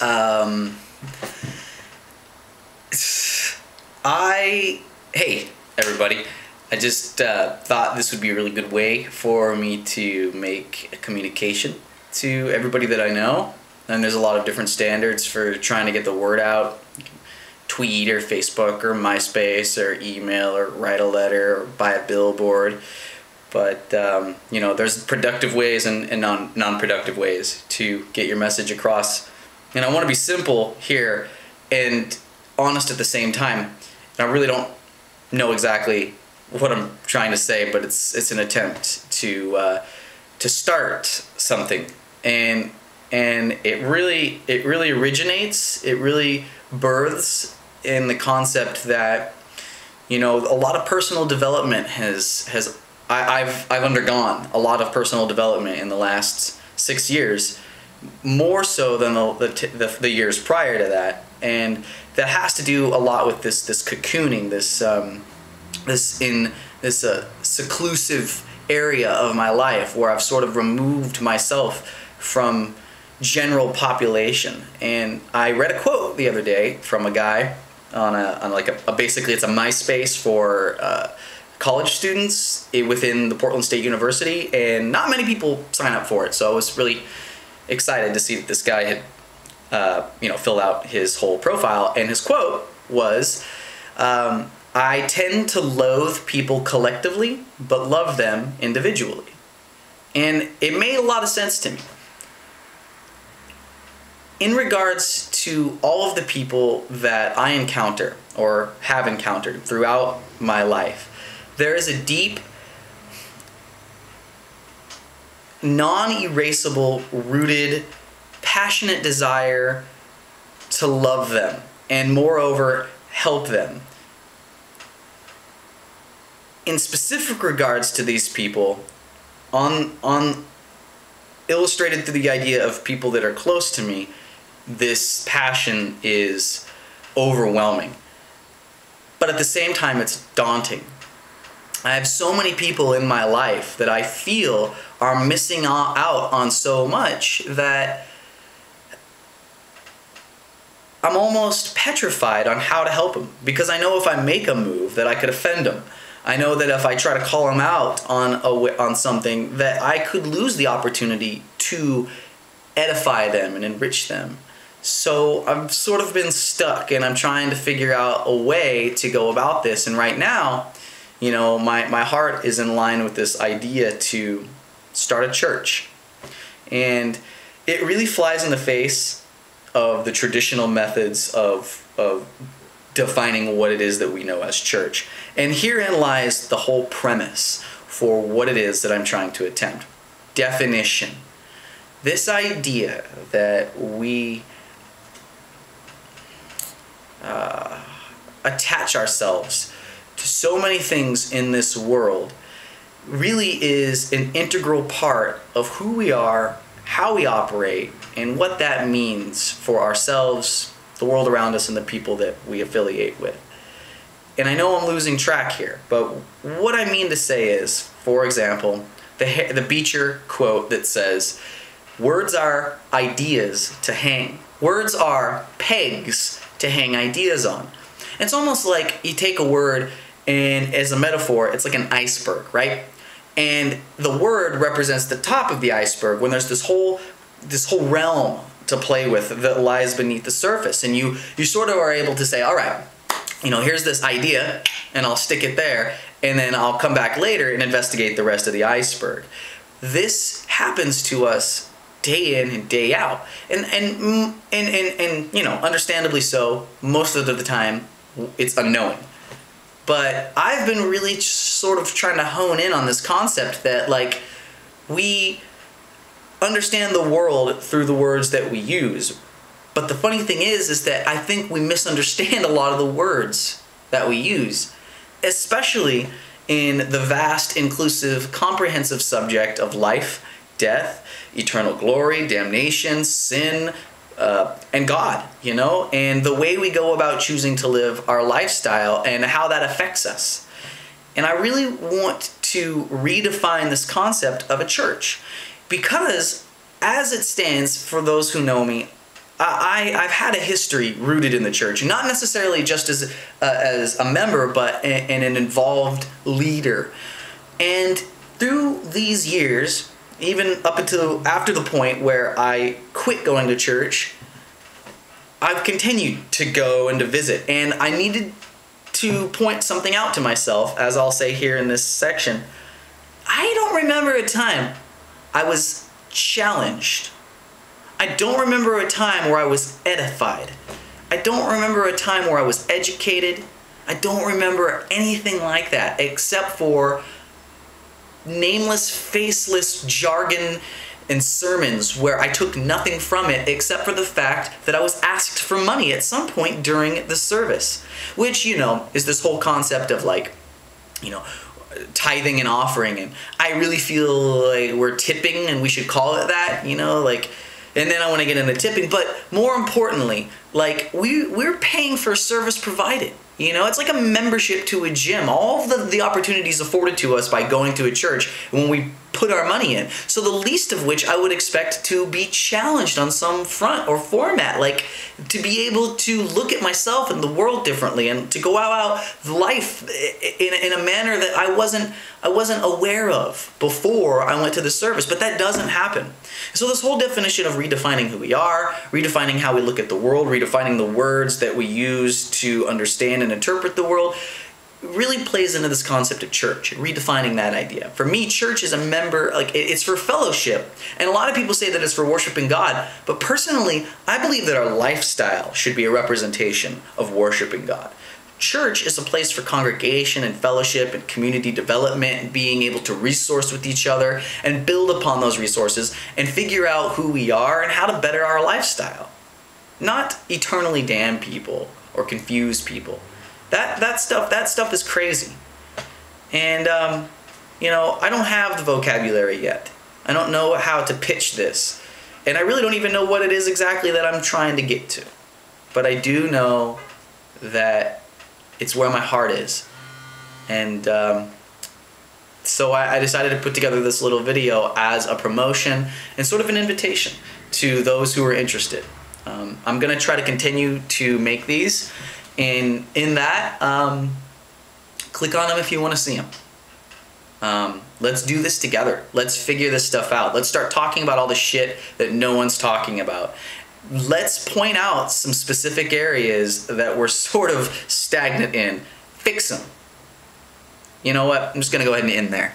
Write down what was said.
Um, hey, everybody. I just thought this would be a really good way for me to make a communication to everybody that I know. And there's a lot of different standards for trying to get the word out. Tweet or Facebook or MySpace or email or write a letter or buy a billboard. But, there's productive ways and non-productive ways to get your message across. And I want to be simple here and honest at the same time. And I really don't know exactly what I'm trying to say, but it's an attempt to start something. And it really originates, it really births in the concept that, a lot of personal development I've undergone a lot of personal development in the last 6 years, more so than the years prior to that, and that has to do a lot with this cocooning, this seclusive area of my life where I've sort of removed myself from general population. And I read a quote the other day from a guy on basically it's a MySpace for college students within the Portland State University, and not many people sign up for it. So I was really excited to see that this guy had filled out his whole profile, and his quote was, "I tend to loathe people collectively, but love them individually." And it made a lot of sense to me. In regards to all of the people that I encounter or have encountered throughout my life, there is a deep, non-erasable, rooted, passionate desire to love them and, moreover, help them. In specific regards to these people, on illustrated through the idea of people that are close to me, this passion is overwhelming. But at the same time, it's daunting. I have so many people in my life that I feel are missing out on so much that I'm almost petrified on how to help them, because I know if I make a move that I could offend them. I know that if I try to call them out on something, that I could lose the opportunity to edify them and enrich them. So I've sort of been stuck, and I'm trying to figure out a way to go about this. And right now, my heart is in line with this idea to start a church. And it really flies in the face of the traditional methods of defining what it is that we know as church. And herein lies the whole premise for what it is that I'm trying to attempt. Definition. This idea that we attach ourselves to so many things in this world really is an integral part of who we are, how we operate, and what that means for ourselves, the world around us, and the people that we affiliate with. And I know I'm losing track here, but what I mean to say is, for example, the Beecher quote that says, "Words are ideas to hang. Words are pegs to hang ideas on." It's almost like you take a word, and as a metaphor, it's like an iceberg, right? And the word represents the top of the iceberg when there's this whole realm to play with that lies beneath the surface. And you sort of are able to say, all right, here's this idea, and I'll stick it there, and then I'll come back later and investigate the rest of the iceberg. This happens to us day in and day out. And understandably so, most of the time, it's unknowing. But I've been really sort of trying to hone in on this concept that, we understand the world through the words that we use. But the funny thing is that I think we misunderstand a lot of the words that we use, especially in the vast, inclusive, comprehensive subject of life, death, eternal glory, damnation, sin, and God, and the way we go about choosing to live our lifestyle and how that affects us. And I really want to redefine this concept of a church, because as it stands, for those who know me, I've had a history rooted in the church, not necessarily just as a member, but an involved leader. And through these years, even up until after the point where I quit going to church, I've continued to go and to visit. And I needed to point something out to myself, as I'll say here in this section. I don't remember a time I was challenged. I don't remember a time where I was edified. I don't remember a time where I was educated. I don't remember anything like that except for nameless, faceless jargon and sermons where I took nothing from it except for the fact that I was asked for money at some point during the service. Which, you know, is this whole concept of like, you know, tithing and offering. And I really feel like we're tipping and we should call it that, you know, like, and then I want to get into tipping. But more importantly, like we're paying for a service provided. You know, it's like a membership to a gym. All of the opportunities afforded to us by going to a church when we put our money in. So the least of which I would expect to be challenged on some front or format, like to be able to look at myself and the world differently and to go out life in a manner that I wasn't aware of before I went to the service. But that doesn't happen. So this whole definition of redefining who we are, redefining how we look at the world, redefining the words that we use to understand and interpret the world, really plays into this concept of church, redefining that idea. For me, church is a member, like it's for fellowship. And a lot of people say that it's for worshiping God. But personally, I believe that our lifestyle should be a representation of worshiping God. Church is a place for congregation and fellowship and community development and being able to resource with each other and build upon those resources and figure out who we are and how to better our lifestyle. Not eternally damn people or confuse people. That stuff is crazy. And, you know, I don't have the vocabulary yet. I don't know how to pitch this. And I really don't even know what it is exactly that I'm trying to get to. But I do know that it's where my heart is. And so I decided to put together this little video as a promotion and sort of an invitation to those who are interested. I'm going to try to continue to make these. And in that, click on them if you want to see them. Let's do this together. Let's figure this stuff out. Let's start talking about all the shit that no one's talking about. Let's point out some specific areas that we're sort of stagnant in. Fix them. You know what? I'm just going to go ahead and end there.